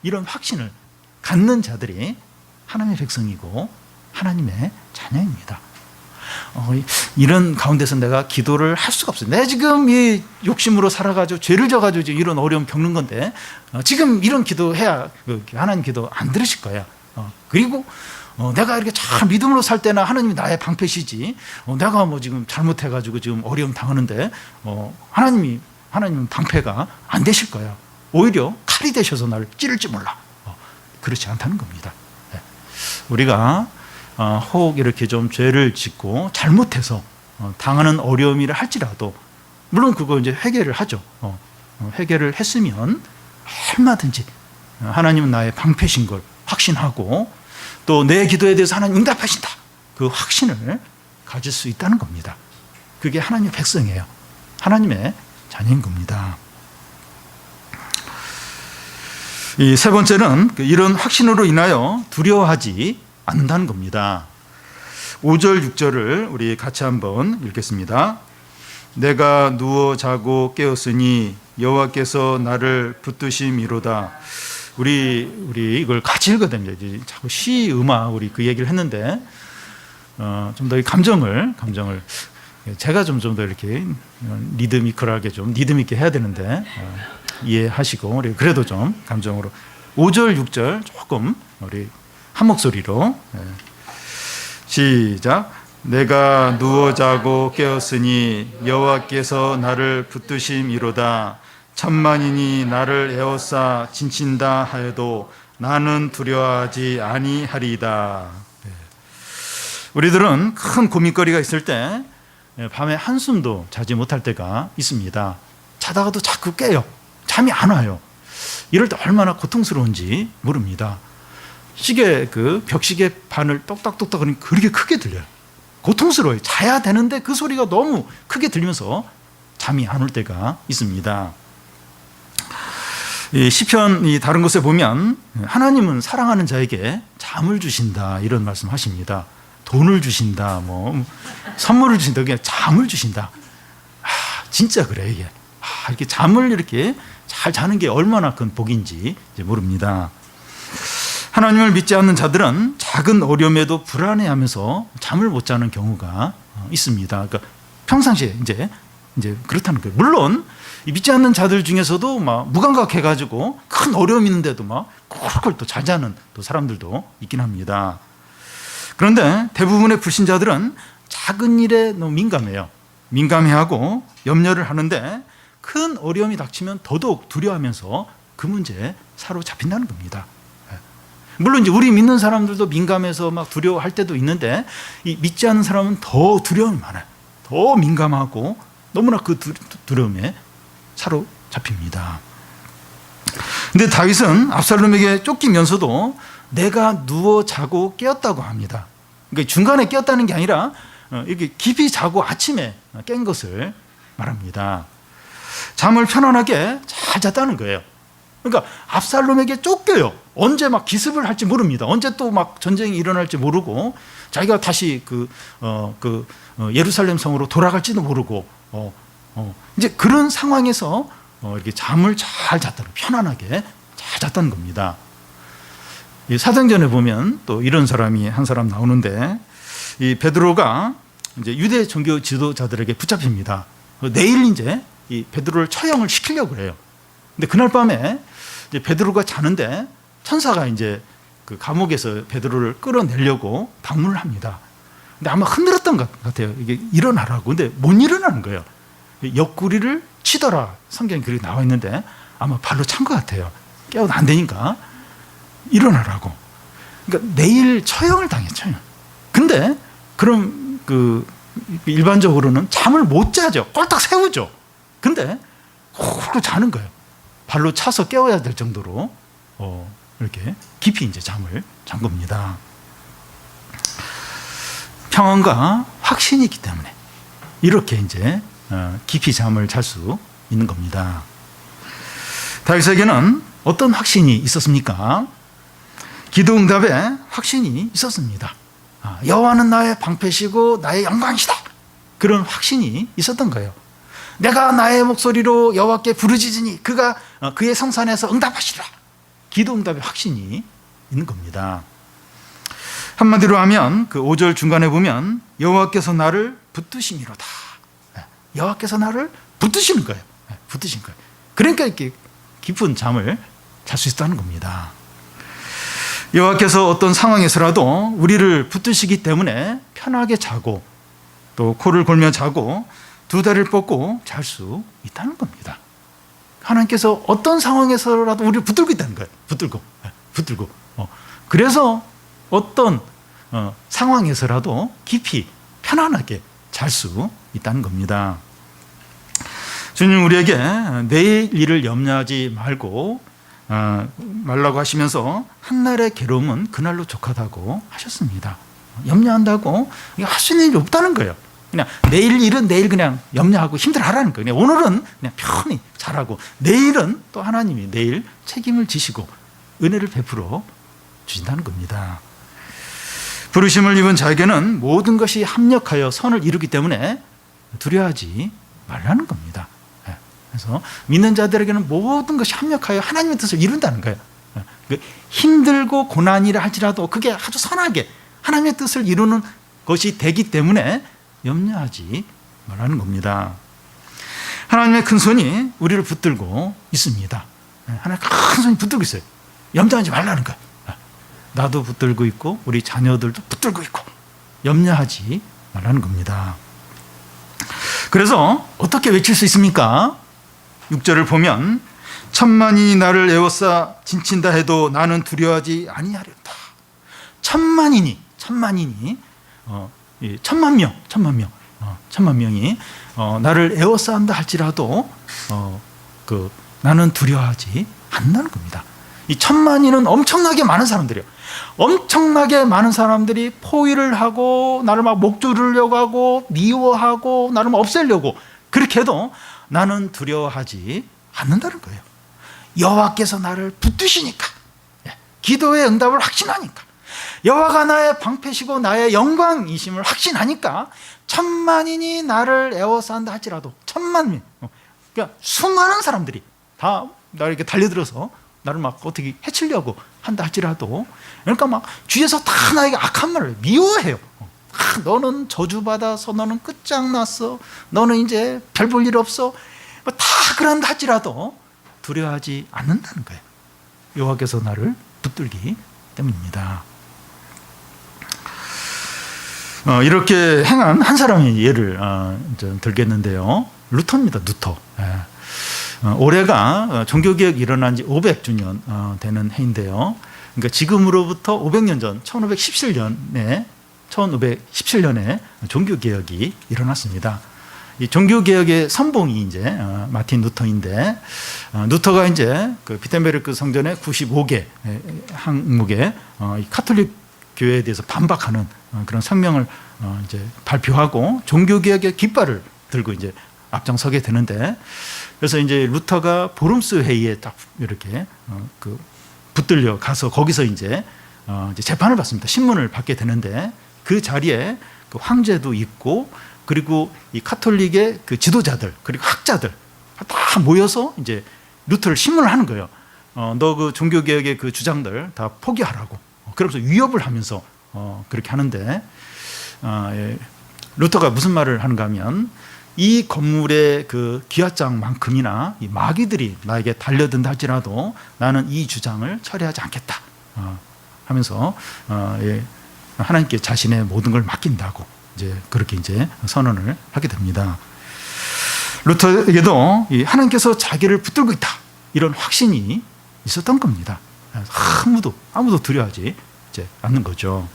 이런 확신을 갖는 자들이 하나님의 백성이고 하나님의 자녀입니다. 이런 가운데서 내가 기도를 할 수가 없어요. 내가 지금 이 욕심으로 살아가지고 죄를 져가지고 이런 어려움 겪는 건데 지금 이런 기도해야 하나님 기도 안 들으실 거야. 그리고 내가 이렇게 잘 믿음으로 살 때나 하나님이 나의 방패시지, 내가 뭐 지금 잘못해가지고 지금 어려움 당하는데 하나님은 방패가 안 되실 거야. 오히려 칼이 되셔서 나를 찌를지 몰라. 그렇지 않다는 겁니다. 우리가 혹 이렇게 좀 죄를 짓고 잘못해서 당하는 어려움이라 할지라도, 물론 그거 이제 회개를 하죠. 회개를 했으면 얼마든지 하나님은 나의 방패신 걸 확신하고 또 내 기도에 대해서 하나님 응답하신다, 그 확신을 가질 수 있다는 겁니다. 그게 하나님의 백성이에요. 하나님의 자녀인 겁니다. 이 세 번째는 이런 확신으로 인하여 두려워하지 않는다는 겁니다. 5절, 6절을 우리 같이 한번 읽겠습니다. 내가 누워 자고 깨었으니 여호와께서 나를 붙드심이로다. 우리 이걸 같이 읽어야 됩니다. 자꾸 시, 음악 우리 그 얘기를 했는데 좀 더 감정을 제가 좀 더 이렇게 리드미컬하게 좀 리듬 있게 해야 되는데 이해하시고 우리 그래도 좀 감정으로 5절, 6절 조금 우리 한 목소리로 시작. 내가 누워 자고 깨었으니 여호와께서 나를 붙드심이로다. 천만인이 나를 에워싸 진친다 하여도 나는 두려워하지 아니하리이다. 우리들은 큰 고민거리가 있을 때 밤에 한숨도 자지 못할 때가 있습니다. 자다가도 자꾸 깨요. 잠이 안 와요. 이럴 때 얼마나 고통스러운지 모릅니다. 시계 벽시계 바늘 똑딱똑딱 거리는 그렇게 크게 들려요. 고통스러워요. 자야 되는데 그 소리가 너무 크게 들리면서 잠이 안 올 때가 있습니다. 이 시편 다른 곳에 보면 하나님은 사랑하는 자에게 잠을 주신다 이런 말씀하십니다. 돈을 주신다, 뭐 선물을 주신다, 그냥 잠을 주신다. 진짜 그래 이게. 이렇게 잠을 이렇게 잘 자는 게 얼마나 큰 복인지 이제 모릅니다. 하나님을 믿지 않는 자들은 작은 어려움에도 불안해하면서 잠을 못 자는 경우가 있습니다. 그러니까 평상시에 이제 그렇다는 거예요. 물론 믿지 않는 자들 중에서도 막 무감각해가지고 큰 어려움이 있는데도 막 콜콜 또 잘 자는 또 사람들도 있긴 합니다. 그런데 대부분의 불신자들은 작은 일에 너무 민감해요. 민감해하고 염려를 하는데 큰 어려움이 닥치면 더더욱 두려워하면서 그 문제에 사로잡힌다는 겁니다. 물론 이제 우리 믿는 사람들도 민감해서 막 두려워할 때도 있는데 이 믿지 않는 사람은 더 두려움이 많아요. 더 민감하고 너무나 그 두려움에 사로잡힙니다. 근데 다윗은 압살롬에게 쫓기면서도 내가 누워 자고 깨었다고 합니다. 그러니까 중간에 깨었다는 게 아니라 이렇게 깊이 자고 아침에 깬 것을 말합니다. 잠을 편안하게 잘 잤다는 거예요. 그러니까 압살롬에게 쫓겨요. 언제 막 기습을 할지 모릅니다. 언제 또 막 전쟁이 일어날지 모르고 자기가 다시 예루살렘 성으로 돌아갈지도 모르고 이제 그런 상황에서 이렇게 잠을 잘 잤다는, 편안하게 잘 잤다는 겁니다. 이 사도행전에 보면 또 이런 사람이 한 사람 나오는데 이 베드로가 이제 유대 종교 지도자들에게 붙잡힙니다. 내일 이제 이 베드로를 처형을 시키려고 그래요. 근데 그날 밤에 이제 베드로가 자는데 천사가 이제 그 감옥에서 베드로를 끌어내려고 방문을 합니다. 근데 아마 흔들었던 것 같아요. 이게 일어나라고. 근데 못 일어나는 거예요. 옆구리를 치더라. 성경에 그렇게 나와 있는데 아마 발로 찬 것 같아요. 깨워도 안 되니까 일어나라고. 그러니까 내일 처형을 당했죠. 근데 그럼 일반적으로는 잠을 못 자죠. 꼴딱 세우죠. 근데 홀로 자는 거예요. 발로 차서 깨워야 될 정도로 이렇게 깊이 이제 잠을 잔 겁니다. 평안과 확신이 있기 때문에 이렇게 이제 깊이 잠을 잘 수 있는 겁니다. 다윗에게는 어떤 확신이 있었습니까? 기도 응답에 확신이 있었습니다. 여호와는 나의 방패시고 나의 영광이시다. 그런 확신이 있었던 거예요. 내가 나의 목소리로 여호와께 부르짖으니 그가 그의 성산에서 응답하시리라. 기도 응답의 확신이 있는 겁니다. 한마디로 하면 그 5절 중간에 보면 여호와께서 나를 붙드심이로다. 여호와께서 나를 붙드시는 거예요. 붙드신 거예요. 그러니까 이렇게 깊은 잠을 잘 수 있다는 겁니다. 여호와께서 어떤 상황에서라도 우리를 붙드시기 때문에 편하게 자고 또 코를 골며 자고 두 다리를 뻗고 잘 수 있다는 겁니다. 하나님께서 어떤 상황에서라도 우리를 붙들고 있다는 거예요. 붙들고. 그래서 어떤 상황에서라도 깊이 편안하게 잘 수 있다는 겁니다. 주님 우리에게 내일 일을 염려하지 말라고 하시면서 한날의 괴로움은 그날로 족하다고 하셨습니다. 염려한다고 할 수 있는 일이 없다는 거예요. 그냥 내일 일은 내일 그냥 염려하고 힘들어하라는 거예요. 오늘은 그냥 편히 잘하고 내일은 또 하나님이 내일 책임을 지시고 은혜를 베풀어 주신다는 겁니다. 부르심을 입은 자에게는 모든 것이 합력하여 선을 이루기 때문에 두려워하지 말라는 겁니다. 그래서 믿는 자들에게는 모든 것이 합력하여 하나님의 뜻을 이룬다는 거예요. 힘들고 고난이라 할지라도 그게 아주 선하게 하나님의 뜻을 이루는 것이 되기 때문에 염려하지 말라는 겁니다. 하나님의 큰 손이 우리를 붙들고 있습니다. 하나님의 큰 손이 붙들고 있어요. 염려하지 말라는 거예요. 나도 붙들고 있고 우리 자녀들도 붙들고 있고 염려하지 말라는 겁니다. 그래서 어떻게 외칠 수 있습니까? 6절을 보면 천만인이 나를 에워싸 진친다 해도 나는 두려워하지 아니하리로다. 천만인이 천만 명이 나를 에워싸한다 할지라도 나는 두려워하지 않는다는 겁니다. 이 천만인은 엄청나게 많은 사람들이에요. 엄청나게 많은 사람들이 포위를 하고 나를 막 목조르려고 하고 미워하고 나를 막 없애려고 그렇게 해도 나는 두려워하지 않는다는 거예요. 여호와께서 나를 붙드시니까, 기도의 응답을 확신하니까, 여호와가 나의 방패시고 나의 영광이심을 확신하니까 천만인이 나를 에워싼다 할지라도 천만 명, 그러니까 수많은 사람들이 다 나를 이렇게 달려들어서 나를 막 어떻게 해치려고 한다 할지라도, 그러니까 막 주위에서 다 나에게 악한 말을 미워해요. 너는 저주받아서 너는 끝장났어, 너는 이제 별 볼 일 없어, 다 그런다 할지라도 두려워하지 않는다는 거예요. 여호와께서 나를 붙들기 때문입니다. 이렇게 행한 한 사람의 예를 들겠는데요. 루터입니다. 루터. 올해가 종교개혁이 일어난 지 500주년 되는 해인데요. 그러니까 지금으로부터 500년 전 1517년에 종교개혁이 일어났습니다. 이 종교개혁의 선봉이 이제 마틴 루터인데, 루터가 이제 그 비텐베르크 성전의 95개 항목에 카톨릭 교회에 대해서 반박하는 그런 성명을 이제 발표하고 종교개혁의 깃발을 들고 이제 앞장서게 되는데, 그래서 이제 루터가 보름스 회의에 딱 이렇게 붙들려 가서 거기서 이제 재판을 받습니다. 신문을 받게 되는데, 그 자리에 그 황제도 있고 그리고 이 카톨릭의 그 지도자들 그리고 학자들 다 모여서 이제 루터를 신문을 하는 거예요. 너 그 종교개혁의 그 주장들 다 포기하라고. 그러면서 위협을 하면서 그렇게 하는데, 루터가 무슨 말을 하는가 하면, 이 건물의 그 기와장만큼이나 이 마귀들이 나에게 달려든다 할지라도 나는 이 주장을 철회하지 않겠다 하면서 하나님께 자신의 모든 걸 맡긴다고 이제 그렇게 이제 선언을 하게 됩니다. 루터에게도 하나님께서 자기를 붙들고 있다 이런 확신이 있었던 겁니다. 아무도 두려워하지 않는 거죠.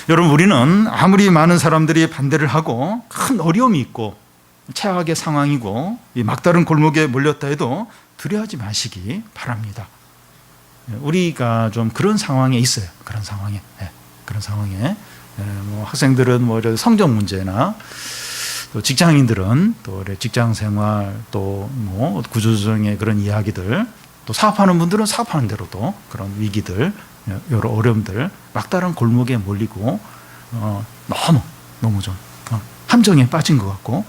여러분, 우리는 아무리 많은 사람들이 반대를 하고 큰 어려움이 있고 최악의 상황이고 막다른 골목에 몰렸다 해도 두려워하지 마시기 바랍니다. 우리가 좀 그런 상황에 있어요. 그런 상황에 뭐 학생들은 뭐 성적 문제나 또 직장인들은 또 직장 생활 또 뭐 구조조정의 그런 이야기들, 또 사업하는 분들은 사업하는 대로도 그런 위기들, 여러 어려움들, 막다른 골목에 몰리고 너무 좀 함정에 빠진 것 같고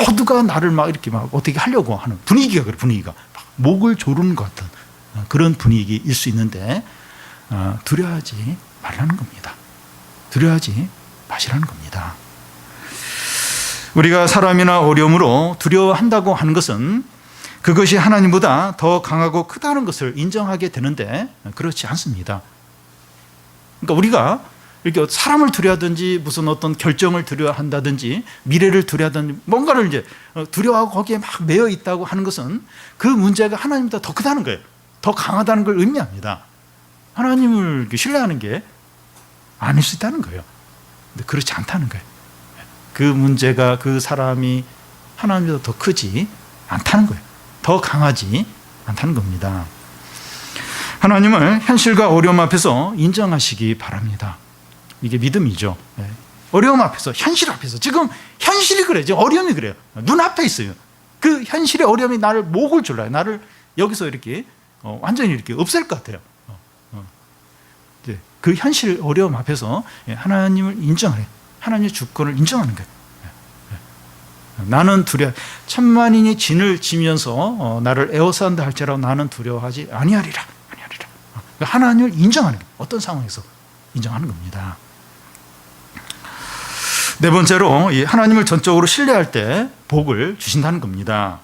모두가 나를 막 이렇게 막 어떻게 하려고 하는 분위기가 그래. 분위기가 목을 조르는 것 같은 그런 분위기일 수 있는데, 두려워하지 말라는 겁니다. 두려워하지 마시라는 겁니다. 우리가 사람이나 어려움으로 두려워한다고 하는 것은 그것이 하나님보다 더 강하고 크다는 것을 인정하게 되는데, 그렇지 않습니다. 그러니까 우리가 이렇게 사람을 두려워하든지 무슨 어떤 결정을 두려워한다든지 미래를 두려워하든지 뭔가를 이제 두려워하고 거기에 막 매여 있다고 하는 것은 그 문제가 하나님보다 더 크다는 거예요. 더 강하다는 걸 의미합니다. 하나님을 신뢰하는 게 아닐 수 있다는 거예요. 근데 그렇지 않다는 거예요. 그 문제가 그 사람이 하나님보다 더 크지 않다는 거예요. 더 강하지 않다는 겁니다. 하나님을 현실과 어려움 앞에서 인정하시기 바랍니다. 이게 믿음이죠. 어려움 앞에서, 현실 앞에서, 지금 현실이 그래요. 지금 어려움이 그래요. 눈앞에 있어요. 그 현실의 어려움이 나를 목을 졸라요. 나를 여기서 이렇게 완전히 이렇게 없앨 것 같아요. 이제 그 현실 어려움 앞에서 하나님을 인정하래. 하나님의 주권을 인정하는 거예요. 나는 천만인이 진을 지면서 나를 에워싼다 할지라도 나는 두려워하지 아니하리라. 하나님을 인정하는 거예요. 어떤 상황에서 인정하는 겁니다. 네 번째로 하나님을 전적으로 신뢰할 때 복을 주신다는 겁니다.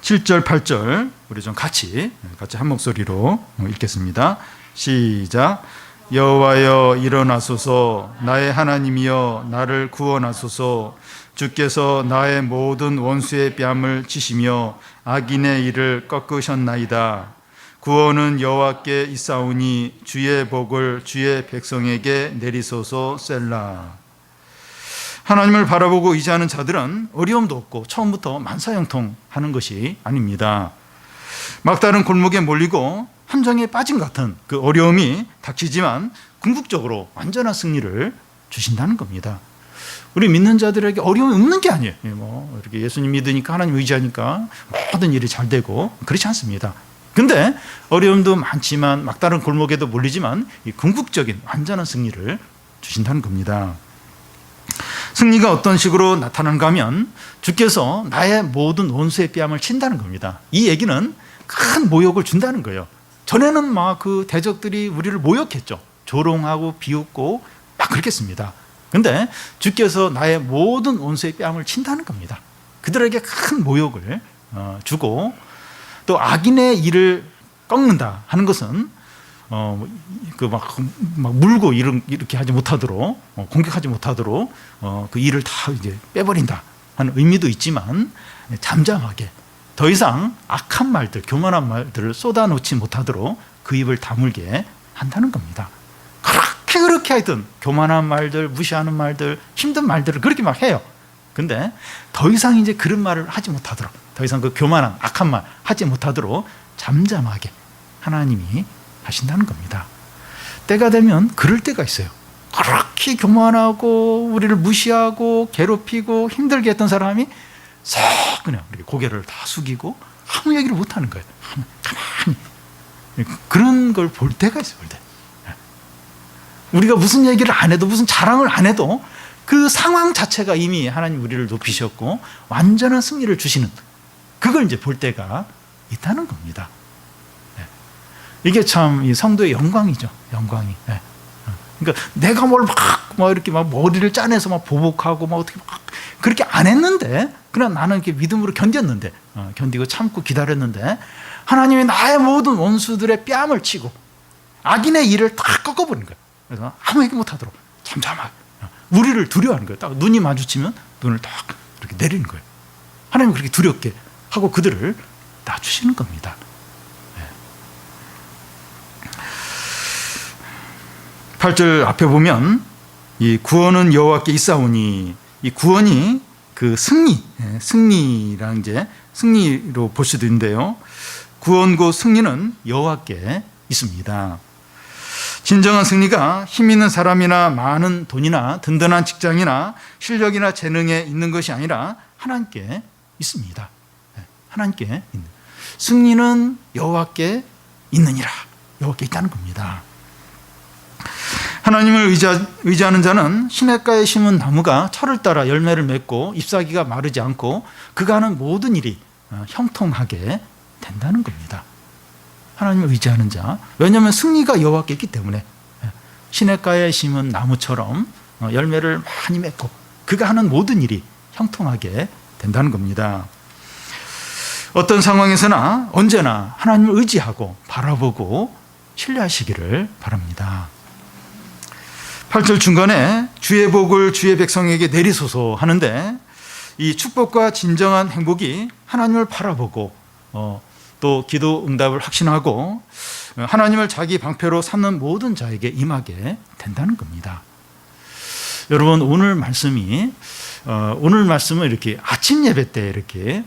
7절, 8절 우리 좀 같이 한 목소리로 읽겠습니다. 시작. 여호와여 일어나소서, 나의 하나님이여 나를 구원하소서. 주께서 나의 모든 원수의 뺨을 치시며 악인의 일을 꺾으셨나이다. 구원은 여호와께 있사오니 주의 복을 주의 백성에게 내리소서. 셀라. 하나님을 바라보고 의지하는 자들은 어려움도 없고 처음부터 만사형통하는 것이 아닙니다. 막다른 골목에 몰리고 함정에 빠진 같은 그 어려움이 닥치지만 궁극적으로 완전한 승리를 주신다는 겁니다. 우리 믿는 자들에게 어려움이 없는 게 아니에요. 이렇게 예수님 믿으니까, 하나님 의지하니까 모든 일이 잘 되고 그렇지 않습니다. 근데 어려움도 많지만 막다른 골목에도 몰리지만 이 궁극적인 완전한 승리를 주신다는 겁니다. 승리가 어떤 식으로 나타나는가 하면 주께서 나의 모든 원수의 뺨을 친다는 겁니다. 이 얘기는 큰 모욕을 준다는 거예요. 전에는 막 그 대적들이 우리를 모욕했죠. 조롱하고 비웃고 막 그랬겠습니다. 근데 주께서 나의 모든 원수의 뺨을 친다는 겁니다. 그들에게 큰 모욕을 주고, 또 악인의 일을 꺾는다 하는 것은 막 물고 이렇게 하지 못하도록, 공격하지 못하도록 그 일을 다 이제 빼버린다 하는 의미도 있지만, 잠잠하게 더 이상 악한 말들, 교만한 말들을 쏟아놓지 못하도록 그 입을 다물게 한다는 겁니다. 그렇게 하여튼 교만한 말들, 무시하는 말들, 힘든 말들을 그렇게 막 해요. 근데 더 이상 이제 그런 말을 하지 못하도록, 더 이상 그 교만한 악한 말 하지 못하도록 잠잠하게 하나님이 하신다는 겁니다. 때가 되면 그럴 때가 있어요. 그렇게 교만하고 우리를 무시하고 괴롭히고 힘들게 했던 사람이 싹 그냥 이렇게 고개를 다 숙이고 아무 얘기를 못하는 거예요. 가만히. 그런 걸 볼 때가 있어요. 볼 때. 우리가 무슨 얘기를 안 해도, 무슨 자랑을 안 해도 그 상황 자체가 이미 하나님 우리를 높이셨고 완전한 승리를 주시는, 그걸 이제 볼 때가 있다는 겁니다. 이게 참 이 성도의 영광이죠. 영광이. 그러니까 내가 뭘 막 이렇게 막 머리를 짜내서 막 보복하고 막 어떻게 막 그렇게 안 했는데, 그냥 나는 이렇게 믿음으로 견뎠는데, 견디고 참고 기다렸는데, 하나님이 나의 모든 원수들의 뺨을 치고 악인의 일을 다 꺾어버린 거예요. 그래서 아무 얘기 못하도록 잠잠하게 우리를 두려워하는 거예요. 딱 눈이 마주치면 눈을 딱 이렇게 내리는 거예요. 하나님은 그렇게 두렵게 하고 그들을 놔주시는 겁니다. 8절 앞에 보면 이 구원은 여호와께 있사오니, 이 구원이 그 승리랑 이제 승리로 볼 수도 있는데요. 구원고 승리는 여호와께 있습니다. 진정한 승리가 힘 있는 사람이나 많은 돈이나 든든한 직장이나 실력이나 재능에 있는 것이 아니라 하나님께 있습니다. 하나님께 있는. 승리는 여호와께 있느니라. 여호와께 있다는 겁니다. 하나님을 의지하는 자는 시냇가에 심은 나무가 철을 따라 열매를 맺고 잎사귀가 마르지 않고 그가 하는 모든 일이 형통하게 된다는 겁니다. 하나님을 의지하는 자, 왜냐하면 승리가 여호와께 있기 때문에 시냇가에 심은 나무처럼 열매를 많이 맺고 그가 하는 모든 일이 형통하게 된다는 겁니다. 어떤 상황에서나 언제나 하나님을 의지하고 바라보고 신뢰하시기를 바랍니다. 8절 중간에 주의 복을 주의 백성에게 내리소서 하는데, 이 축복과 진정한 행복이 하나님을 바라보고 또 기도 응답을 확신하고 하나님을 자기 방패로 삼는 모든 자에게 임하게 된다는 겁니다. 여러분, 오늘 말씀은 이렇게 아침 예배 때 이렇게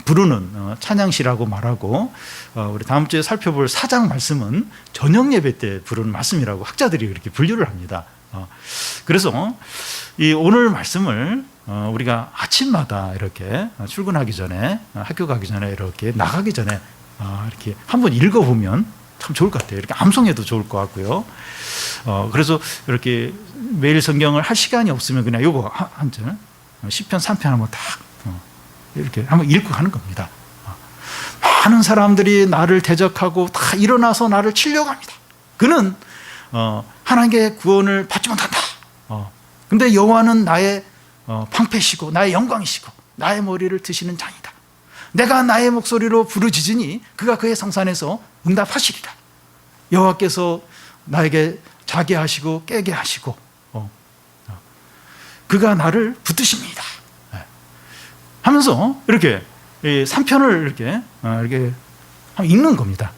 부르는 찬양시라고 말하고, 우리 다음 주에 살펴볼 4장 말씀은 저녁 예배 때 부르는 말씀이라고 학자들이 그렇게 분류를 합니다. 그래서 이 오늘 말씀을 우리가 아침마다 이렇게 출근하기 전에 학교 가기 전에 이렇게 나가기 전에 이렇게 한번 읽어보면 참 좋을 것 같아요. 이렇게 암송해도 좋을 것 같고요. 그래서 이렇게 매일 성경을 할 시간이 없으면 그냥 요거 한 절, 시편 3편 한번 딱 이렇게 한번 읽고 가는 겁니다. 많은 사람들이 나를 대적하고 다 일어나서 나를 치려고 합니다. 그는 하나님의 구원을 받지 못한다. 근데 여호와는 나의 방패시고 나의 영광이시고 나의 머리를 드시는 장이다. 내가 나의 목소리로 부르짖으니 그가 그의 성산에서 응답하시리라. 여호와께서 나에게 자게 하시고 깨게 하시고 그가 나를 붙드십니다. 하면서 이렇게 3편을 이렇게 읽는 겁니다.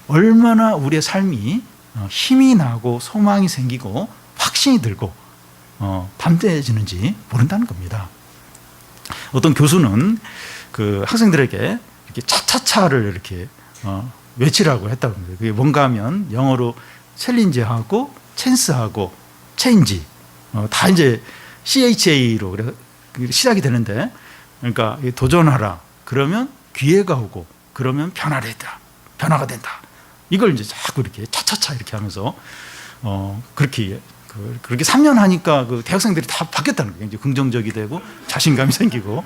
얼마나 우리의 삶이 힘이 나고 소망이 생기고 확신이 들고 담대해지는지 모른다는 겁니다. 어떤 교수는 그 학생들에게 이렇게 차차차를 이렇게 외치라고 했다고 합니다. 그게 뭔가 하면 영어로 챌린지하고 찬스하고 체인지 다 이제 CHA로 시작이 되는데, 그러니까 도전하라 그러면 기회가 오고 그러면 변화가 된다. 이걸 이제 자꾸 이렇게 차차차 이렇게 하면서 그렇게 3년 하니까 그 대학생들이 다 바뀌었다는 거예요. 이제 긍정적이 되고 자신감이 생기고.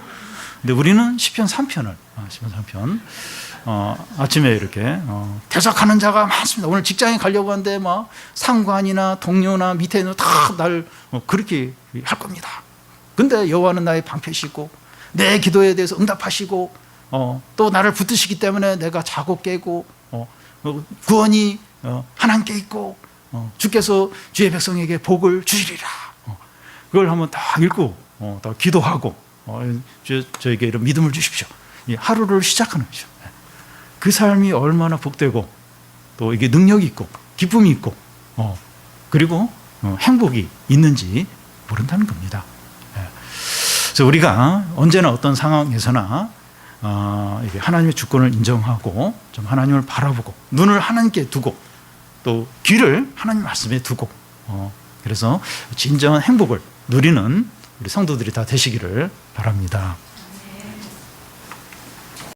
근데 우리는 시편 3편을 시편 3편 아침에 이렇게 대적하는 자가 많습니다. 오늘 직장에 가려고 하는데 막 상관이나 동료나 밑에 있는 다 날 그렇게 할 겁니다. 근데 여호와는 나의 방패시고 내 기도에 대해서 응답하시고 또 나를 붙드시기 때문에 내가 자고 깨고 구원이 하나님께 있고 주께서 주의 백성에게 복을 주시리라. 그걸 한번 다 읽고 다 기도하고 저에게 이런 믿음을 주십시오. 하루를 시작하는 거죠. 그 삶이 얼마나 복되고 또 이게 능력이 있고 기쁨이 있고 그리고 행복이 있는지 모른다는 겁니다. 그래서 우리가 언제나 어떤 상황에서나 하나님의 주권을 인정하고 좀 하나님을 바라보고 눈을 하나님께 두고 또 귀를 하나님 말씀에 두고 그래서 진정한 행복을 누리는 우리 성도들이 다 되시기를 바랍니다.